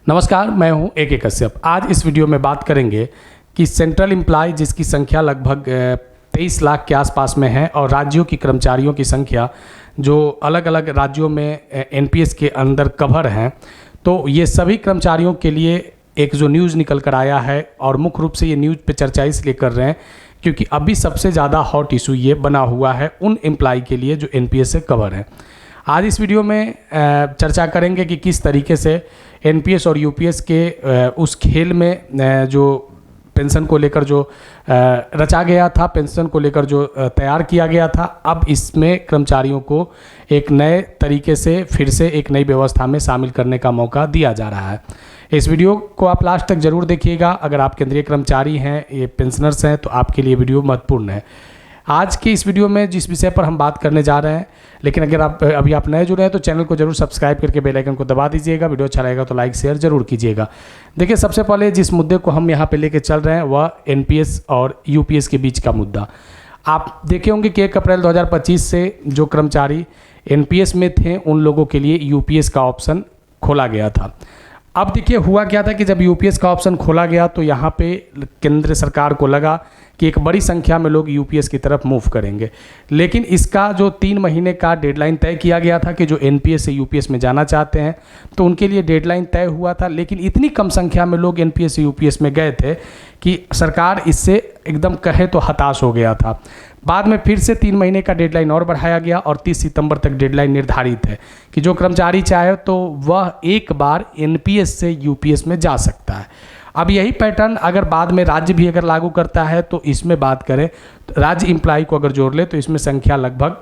नमस्कार, मैं हूं AK कश्यप। आज इस वीडियो में बात करेंगे कि सेंट्रल एम्प्लॉय जिसकी संख्या लगभग 23 लाख के आसपास में है और राज्यों की कर्मचारियों की संख्या जो अलग अलग राज्यों में NPS के अंदर कवर हैं, तो ये सभी कर्मचारियों के लिए एक जो न्यूज़ निकल कर आया है और मुख्य रूप से ये न्यूज़ पे चर्चा इसलिए कर रहे हैं क्योंकि अभी सबसे ज़्यादा हॉट इशू ये बना हुआ है उन एम्प्लॉय के लिए जो NPS से कवर है। आज इस वीडियो में चर्चा करेंगे कि किस तरीके से NPS और UPS के उस खेल में जो पेंशन को लेकर जो रचा गया था, पेंशन को लेकर जो तैयार किया गया था, अब इसमें कर्मचारियों को एक नए तरीके से फिर से एक नई व्यवस्था में शामिल करने का मौका दिया जा रहा है। इस वीडियो को आप लास्ट तक ज़रूर देखिएगा। अगर आप केंद्रीय कर्मचारी हैं, ये पेंशनर्स हैं, तो आपके लिए वीडियो महत्वपूर्ण है। आज के इस वीडियो में जिस विषय पर हम बात करने जा रहे हैं, लेकिन अगर आप नए जुड़े हैं तो चैनल को जरूर सब्सक्राइब करके बेल आइकन को दबा दीजिएगा। वीडियो अच्छा लगेगा तो लाइक शेयर जरूर कीजिएगा। देखिए, सबसे पहले जिस मुद्दे को हम यहाँ पे लेके चल रहे हैं वह NPS और UPS के बीच का मुद्दा। आप देखे होंगे कि 1 अप्रैल 2025 से जो कर्मचारी NPS में थे उन लोगों के लिए UPS का ऑप्शन खोला गया था। अब देखिए, हुआ क्या था कि जब UPS का ऑप्शन खोला गया तो यहाँ पे केंद्र सरकार को लगा कि एक बड़ी संख्या में लोग UPS की तरफ मूव करेंगे, लेकिन इसका जो 3 महीने का डेडलाइन तय किया गया था कि जो NPS से UPS में जाना चाहते हैं तो उनके लिए डेडलाइन तय हुआ था, लेकिन इतनी कम संख्या में लोग NPS से UPS में गए थे कि सरकार इससे एकदम कहे तो हताश हो गया था। बाद में फिर से 3 महीने का डेडलाइन और बढ़ाया गया और 30 सितंबर तक डेडलाइन निर्धारित है कि जो कर्मचारी चाहे तो वह एक बार NPS से UPS में जा सकता है। अब यही पैटर्न अगर बाद में राज्य भी अगर लागू करता है तो इसमें बात करें तो राज्य एम्प्लॉय को अगर जोड़ ले तो इसमें संख्या लगभग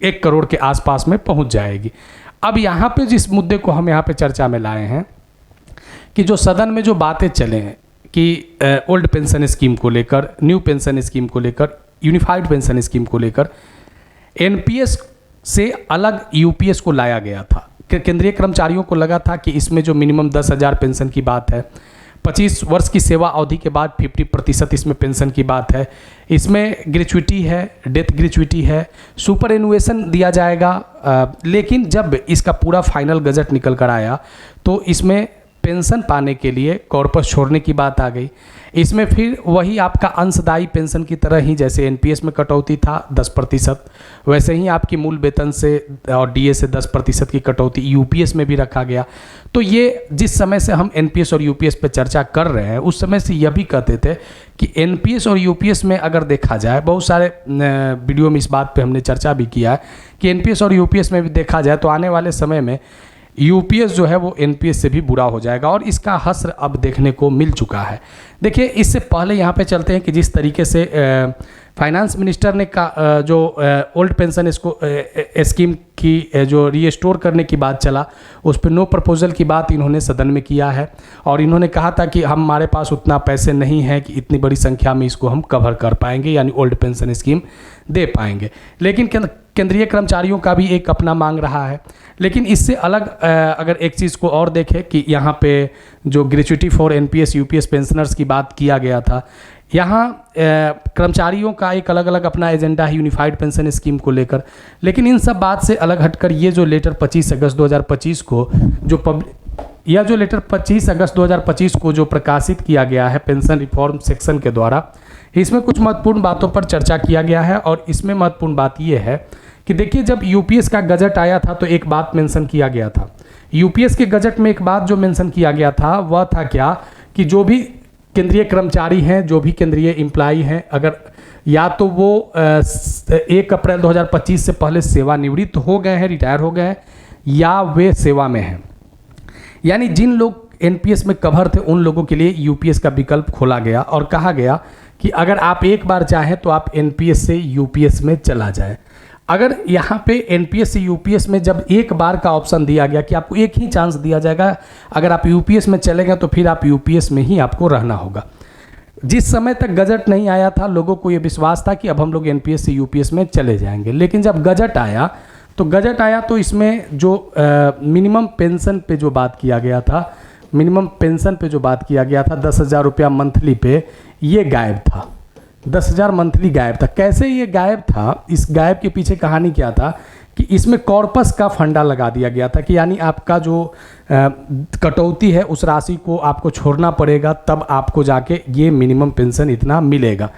1 करोड़ के आसपास में पहुंच जाएगी। अब यहाँ पे जिस मुद्दे को हम यहाँ पे चर्चा में लाए हैं कि जो सदन में जो बातें चले हैं कि ओल्ड पेंशन स्कीम को लेकर, न्यू पेंशन स्कीम को लेकर, यूनिफाइड पेंशन स्कीम को लेकर NPS से अलग UPS को लाया गया था। केंद्रीय कर्मचारियों को लगा था कि इसमें जो मिनिमम 10,000 पेंशन की बात है, 25 वर्ष की सेवा अवधि के बाद 50% इसमें पेंशन की बात है, इसमें ग्रेच्युटी है, डेथ ग्रेच्युटी है, सुपर एनुएशन दिया जाएगा। लेकिन जब इसका पूरा फाइनल गजट निकल कर आया तो इसमें पेंशन पाने के लिए कॉर्पस छोड़ने की बात आ गई। इसमें फिर वही आपका अंशदायी पेंशन की तरह ही जैसे NPS में कटौती था 10%, वैसे ही आपकी मूल वेतन से और DA से 10% की कटौती UPS में भी रखा गया। तो ये जिस समय से हम NPS और UPS पे चर्चा कर रहे हैं उस समय से यह भी कहते थे कि NPS और UPS में अगर देखा जाए, बहुत सारे वीडियो में इस बात पे हमने चर्चा भी किया है कि NPS और UPS में भी देखा जाए तो आने वाले समय में UPS जो है वो NPS से भी बुरा हो जाएगा और इसका हश्र अब देखने को मिल चुका है। देखिए, इससे पहले यहाँ पे चलते हैं कि जिस तरीके से फाइनेंस मिनिस्टर ने जो ओल्ड पेंशन स्कीम की जो रीस्टोर करने की बात चला, उस पर नो प्रपोजल की बात इन्होंने सदन में किया है और इन्होंने कहा था कि हमारे पास उतना पैसे नहीं है कि इतनी बड़ी संख्या में इसको हम कवर कर पाएंगे, यानी ओल्ड पेंशन स्कीम दे पाएंगे। लेकिन केंद्रीय कर्मचारियों का भी एक अपना मांग रहा है। लेकिन इससे अलग अगर एक चीज़ को और देखें कि यहाँ पे जो gratuity for NPS UPS pensioners की बात किया गया था, यहाँ कर्मचारियों का एक अलग अलग अपना एजेंडा है यूनिफाइड पेंशन स्कीम को लेकर। लेकिन इन सब बात से अलग हटकर ये जो लेटर 25 अगस्त 2025 को जो लेटर 25 अगस्त 2025 को जो प्रकाशित किया गया है पेंशन रिफॉर्म सेक्शन के द्वारा, इसमें कुछ महत्वपूर्ण बातों पर चर्चा किया गया है। और इसमें महत्वपूर्ण बात यह है कि देखिए, जब UPS का गजट आया था तो एक बात मेंशन किया गया था। UPS के गजट में एक बात जो मेंशन किया गया था वह था क्या कि जो भी केंद्रीय कर्मचारी हैं, जो भी केंद्रीय एम्प्लॉय हैं, अगर या तो वो 1 अप्रैल 2025 से पहले सेवानिवृत्त हो गए हैं, रिटायर हो गए हैं, या वे सेवा में हैं, यानी जिन लोग NPS में कवर थे उन लोगों के लिए UPS का विकल्प खोला गया और कहा गया कि अगर आप एक बार चाहें तो आप NPS से UPS में चला जाए। अगर यहाँ पे NPS से UPS में जब एक बार का ऑप्शन दिया गया कि आपको एक ही चांस दिया जाएगा, अगर आप UPS में चले गए तो फिर आप UPS में ही आपको रहना होगा। जिस समय तक गजट नहीं आया था लोगों को ये विश्वास था कि अब हम लोग NPS से UPS में चले जाएंगे। लेकिन जब गजट आया तो इसमें जो मिनिमम पेंशन पे जो बात किया गया था, 10,000 रुपया मंथली पे, ये गायब था। 10,000 मंथली गायब था। कैसे ये गायब था? इस गायब के पीछे कहानी क्या था कि इसमें कॉर्पस का फंडा लगा दिया गया था कि यानी आपका जो कटौती है उस राशि को आपको छोड़ना पड़ेगा, तब आपको जाके ये मिनिमम पेंशन इतना मिलेगा।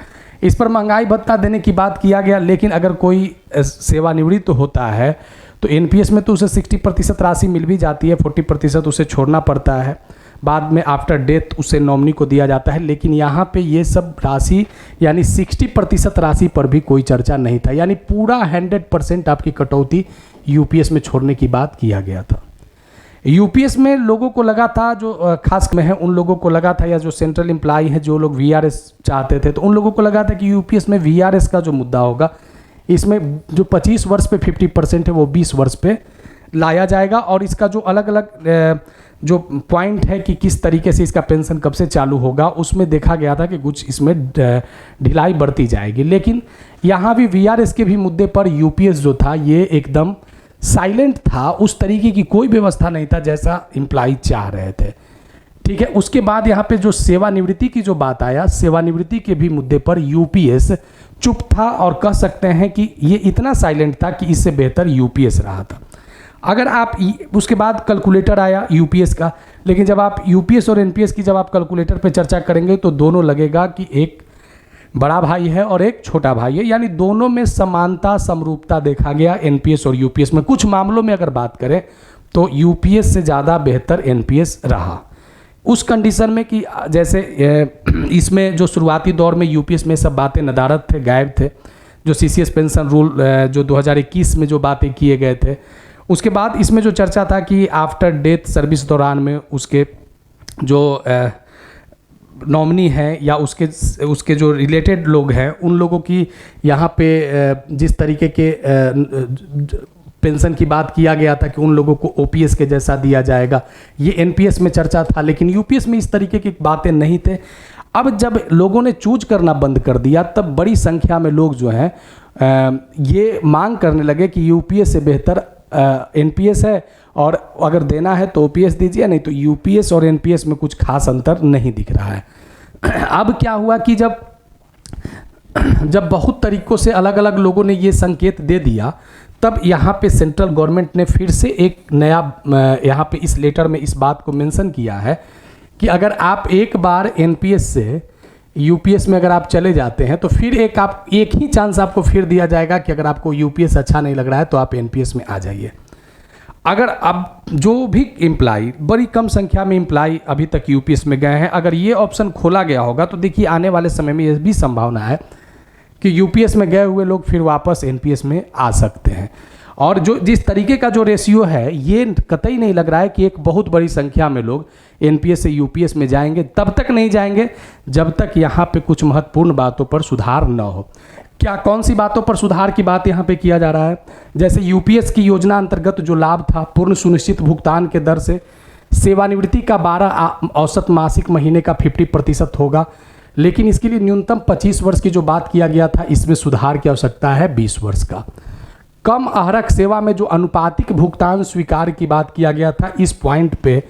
इस पर महंगाई भत्ता देने की बात किया गया, लेकिन अगर कोई सेवानिवृत्त होता है तो एनपीएस में तो उसे 60% राशि मिल भी जाती है, 40% उसे छोड़ना पड़ता है, बाद में आफ्टर डेथ उसे नॉमिनी को दिया जाता है। लेकिन यहाँ पे ये सब राशि यानी 60% राशि पर भी कोई चर्चा नहीं था, यानी पूरा 100% आपकी कटौती यूपीएस में छोड़ने की बात किया गया था। यूपीएस में लोगों को लगा था, जो खास में है उन लोगों को लगा था, या जो सेंट्रल एम्प्लॉय हैं जो लोग वीआरएस चाहते थे, तो उन लोगों को लगा था कि यूपीएस में वीआरएस का जो मुद्दा होगा, इसमें जो 25 वर्ष पे 50% है वो 20 वर्ष पे लाया जाएगा, और इसका जो अलग अलग जो पॉइंट है कि किस तरीके से इसका पेंशन कब से चालू होगा, उसमें देखा गया था कि कुछ इसमें ढिलाई बढ़ती जाएगी। लेकिन यहाँ भी वीआरएस के भी मुद्दे पर यूपीएस जो था ये एकदम साइलेंट था, उस तरीके की कोई व्यवस्था नहीं था जैसा एम्प्लॉय चाह रहे थे। ठीक है, उसके बाद यहाँ पे जो सेवानिवृत्ति की जो बात आया, सेवानिवृत्ति के भी मुद्दे पर यूपीएस चुप था, और कह सकते हैं कि ये इतना साइलेंट था कि इससे बेहतर यूपीएस रहा था। अगर आप उसके बाद कैलकुलेटर आया यूपीएस का, लेकिन जब आप यूपीएस और एनपीएस की जब आप कैलकुलेटर पे चर्चा करेंगे तो दोनों लगेगा कि एक बड़ा भाई है और एक छोटा भाई है, यानी दोनों में समानता समरूपता देखा गया एनपीएस और यूपीएस में। कुछ मामलों में अगर बात करें तो यूपीएस से ज़्यादा बेहतर एनपीएस रहा, उस कंडीशन में कि जैसे इसमें जो शुरुआती दौर में यूपीएस में सब बातें नदारद थे, गायब थे। जो सीसीएस पेंशन रूल जो 2021 में जो बातें किए गए थे, उसके बाद इसमें जो चर्चा था कि आफ्टर डेथ सर्विस दौरान में उसके जो नॉमिनी हैं या उसके जो रिलेटेड लोग हैं उन लोगों की यहाँ पे जिस तरीके के पेंशन की बात किया गया था कि उन लोगों को ओपीएस के जैसा दिया जाएगा, ये एनपीएस में चर्चा था, लेकिन यूपीएस में इस तरीके की बातें नहीं थे। अब जब लोगों ने चूज करना बंद कर दिया, तब बड़ी संख्या में लोग जो हैं ये मांग करने लगे कि यूपीएस से बेहतर एनपीएस है, और अगर देना है तो ओपीएस दीजिए, नहीं तो यूपीएस और एनपीएस में कुछ खास अंतर नहीं दिख रहा है। अब क्या हुआ कि जब बहुत तरीकों से अलग अलग लोगों ने ये संकेत दे दिया, तब यहाँ पे सेंट्रल गवर्नमेंट ने फिर से एक नया यहाँ पे इस लेटर में इस बात को मेंशन किया है कि अगर आप एक बार एनपीएस से यूपीएस में अगर आप चले जाते हैं तो फिर एक ही चांस आपको फिर दिया जाएगा कि अगर आपको यूपीएस अच्छा नहीं लग रहा है तो आप एनपीएस में आ जाइए। अगर अब जो भी एम्प्लॉय, बड़ी कम संख्या में एम्प्लॉय अभी तक यूपीएस में गए हैं, अगर ये ऑप्शन खोला गया होगा तो देखिए आने वाले समय में ये भी संभावना है कि यूपीएस में गए हुए लोग फिर वापस एनपीएस में आ सकते हैं। और जो जिस तरीके का जो रेशियो है, ये कतई नहीं लग रहा है कि एक बहुत बड़ी संख्या में लोग एनपीएस से यूपीएस में जाएंगे। तब तक नहीं जाएंगे जब तक यहाँ पे कुछ महत्वपूर्ण बातों पर सुधार न हो। क्या कौन सी बातों पर सुधार की बात यहाँ पे किया जा रहा है? जैसे यूपीएस की योजना अंतर्गत जो लाभ था, पूर्ण सुनिश्चित भुगतान के दर से सेवानिवृत्ति का 12 औसत मासिक महीने का 50% होगा, लेकिन इसके लिए न्यूनतम 25 वर्ष की जो बात किया गया था, इसमें सुधार की आवश्यकता है 20 वर्ष का। कम अहरक सेवा में जो अनुपातिक भुगतान स्वीकार की बात किया गया था, इस पॉइंट पे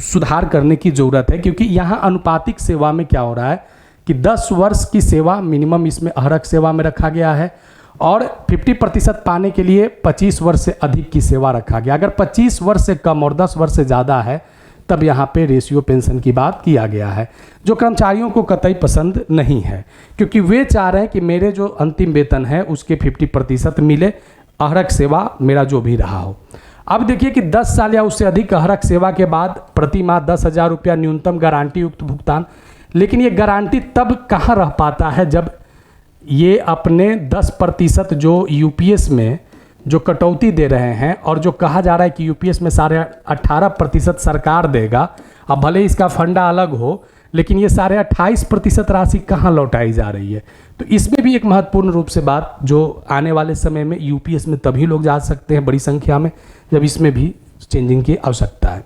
सुधार करने की ज़रूरत है, क्योंकि यहाँ अनुपातिक सेवा में क्या हो रहा है कि 10 वर्ष की सेवा मिनिमम इसमें अहरक सेवा में रखा गया है, और 50% पाने के लिए 25 वर्ष से अधिक की सेवा रखा गया। अगर 25 वर्ष से कम और 10 वर्ष से ज़्यादा है तब यहाँ पे रेशियो पेंशन की बात किया गया है, जो कर्मचारियों को कतई पसंद नहीं है, क्योंकि वे चाह रहे हैं कि मेरे जो अंतिम वेतन है उसके 50% मिले, अहरक सेवा मेरा जो भी रहा हो। अब देखिए कि 10 साल या उससे अधिक अहरक सेवा के बाद प्रति माह 10,000 रुपया न्यूनतम गारंटी युक्त भुगतान। लेकिन ये गारंटी तब कहाँ रह पाता है जब ये अपने 10% जो यूपीएस में जो कटौती दे रहे हैं, और जो कहा जा रहा है कि यूपीएस में 18.5% सरकार देगा। अब भले इसका फंडा अलग हो, लेकिन ये 28.5% राशि कहाँ लौटाई जा रही है। तो इसमें भी एक महत्वपूर्ण रूप से बात जो आने वाले समय में यूपीएस में तभी लोग जा सकते हैं बड़ी संख्या में जब इसमें भी चेंजिंग की आवश्यकता है।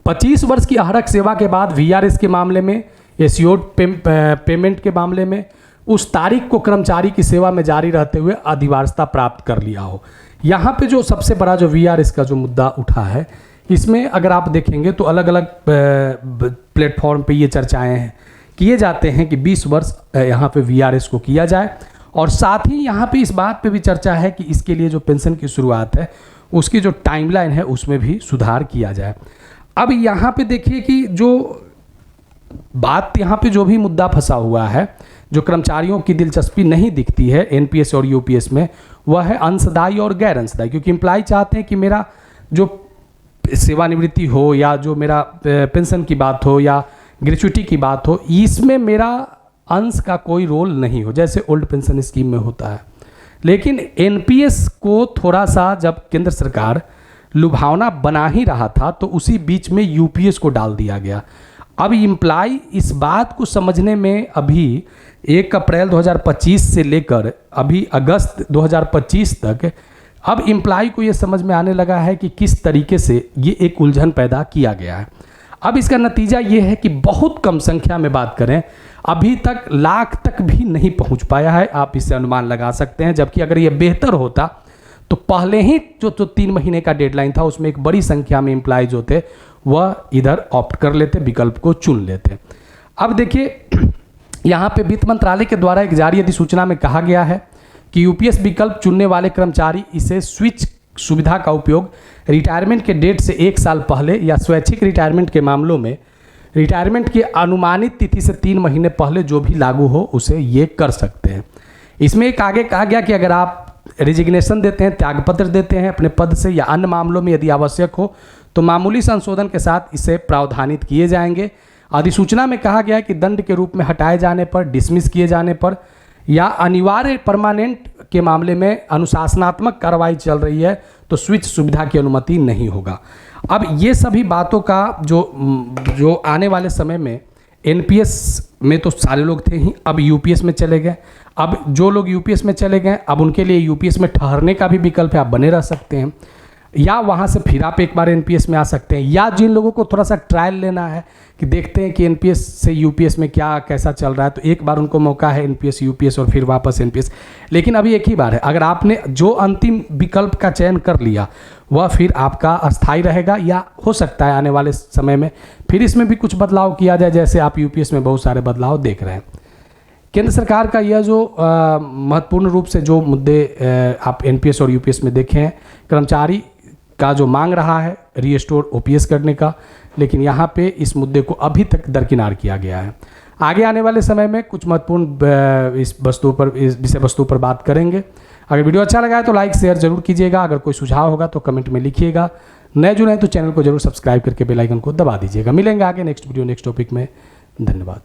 25 वर्ष की अहरक सेवा के बाद वीआरएस के मामले में, एस्योर्ड पेमेंट के मामले में उस तारीख को कर्मचारी की सेवा में जारी रहते हुए अधिवार्यता प्राप्त कर लिया हो। यहाँ पे जो सबसे बड़ा जो वीआरएस का जो मुद्दा उठा है, इसमें अगर आप देखेंगे तो अलग अलग प्लेटफॉर्म पे ये चर्चाएं हैं किए जाते हैं कि 20 वर्ष यहाँ पे वीआरएस को किया जाए, और साथ ही यहाँ पे इस बात पे भी चर्चा है कि इसके लिए जो पेंशन की शुरुआत है उसकी जो टाइमलाइन है उसमें भी सुधार किया जाए। अब यहाँ पे देखिए कि जो बात यहाँ पे जो भी मुद्दा फंसा हुआ है, जो कर्मचारियों की दिलचस्पी नहीं दिखती है एनपीएस और यूपीएस में, वह है अंशदायी और गैर अंशदायी। क्योंकि एम्प्लॉय चाहते हैं कि मेरा जो सेवानिवृत्ति हो या जो मेरा पेंशन की बात हो या ग्रेच्युटी की बात हो, इसमें मेरा अंश का कोई रोल नहीं हो, जैसे ओल्ड पेंशन स्कीम में होता है। लेकिन एनपीएस को थोड़ा सा जब केंद्र सरकार लुभावना बना ही रहा था तो उसी बीच में यूपीएस को डाल दिया गया। अब इम्प्लाई इस बात को समझने में अभी 1 अप्रैल 2025 से लेकर अभी अगस्त 2025 तक अब इम्प्लाई को ये समझ में आने लगा है कि किस तरीके से ये एक उलझन पैदा किया गया है। अब इसका नतीजा ये है कि बहुत कम संख्या में बात करें, अभी तक लाख तक भी नहीं पहुंच पाया है। आप इससे अनुमान लगा सकते हैं, जबकि अगर ये बेहतर होता तो पहले ही जो 3 महीने का डेडलाइन था उसमें एक बड़ी संख्या में एम्प्लॉय जो थे वह इधर ऑप्ट कर लेते, विकल्प को चुन लेते। अब देखिए यहाँ पे वित्त मंत्रालय के द्वारा एक जारी अधिसूचना में कहा गया है कि यूपीएस विकल्प चुनने वाले कर्मचारी इसे स्विच सुविधा का उपयोग रिटायरमेंट के डेट से 1 साल पहले या स्वैच्छिक रिटायरमेंट के मामलों में रिटायरमेंट की अनुमानित तिथि से 3 महीने पहले जो भी लागू हो उसे ये कर सकते हैं। इसमें एक आगे कहा गया कि अगर आप रेजिग्नेशन देते हैं, त्यागपत्र देते हैं अपने पद से या अन्य मामलों में यदि आवश्यक हो तो मामूली संशोधन के साथ इसे प्रावधानित किए जाएंगे। अधिसूचना में कहा गया है कि दंड के रूप में हटाए जाने पर, डिसमिस किए जाने पर या अनिवार्य परमानेंट के मामले में अनुशासनात्मक कार्रवाई चल रही है तो स्विच सुविधा की अनुमति नहीं होगा। अब ये सभी बातों का जो आने वाले समय में एनपीएस में तो सारे लोग थे ही, अब यूपीएस में चले गए। अब जो लोग यूपीएस में चले गए अब उनके लिए यूपीएस में ठहरने का भी विकल्प है, आप बने रह सकते हैं या वहाँ से फिर आप एक बार एनपीएस में आ सकते हैं, या जिन लोगों को थोड़ा सा ट्रायल लेना है कि देखते हैं कि एनपीएस से यूपीएस में क्या कैसा चल रहा है, तो एक बार उनको मौका है एनपीएस यूपीएस और फिर वापस एनपीएस। लेकिन अभी एक ही बार है, अगर आपने जो अंतिम विकल्प का चयन कर लिया वह फिर आपका अस्थायी रहेगा या हो सकता है आने वाले समय में फिर इसमें भी कुछ बदलाव किया जाए, जैसे आप यूपीएस में बहुत सारे बदलाव देख रहे हैं। केंद्र सरकार का यह जो महत्वपूर्ण रूप से जो मुद्दे आप एनपीएस और यूपीएस में देखें हैं, कर्मचारी का जो मांग रहा है रीस्टोर ओपीएस करने का, लेकिन यहाँ पे इस मुद्दे को अभी तक दरकिनार किया गया है। आगे आने वाले समय में कुछ महत्वपूर्ण इस विषय वस्तु पर बात करेंगे। अगर वीडियो अच्छा लगा है तो लाइक शेयर जरूर कीजिएगा, अगर कोई सुझाव होगा तो कमेंट में लिखिएगा। नए जुड़े हैं तो चैनल को जरूर सब्सक्राइब करके बेल आइकन को दबा दीजिएगा। मिलेंगे आगे नेक्स्ट वीडियो नेक्स्ट टॉपिक में। धन्यवाद।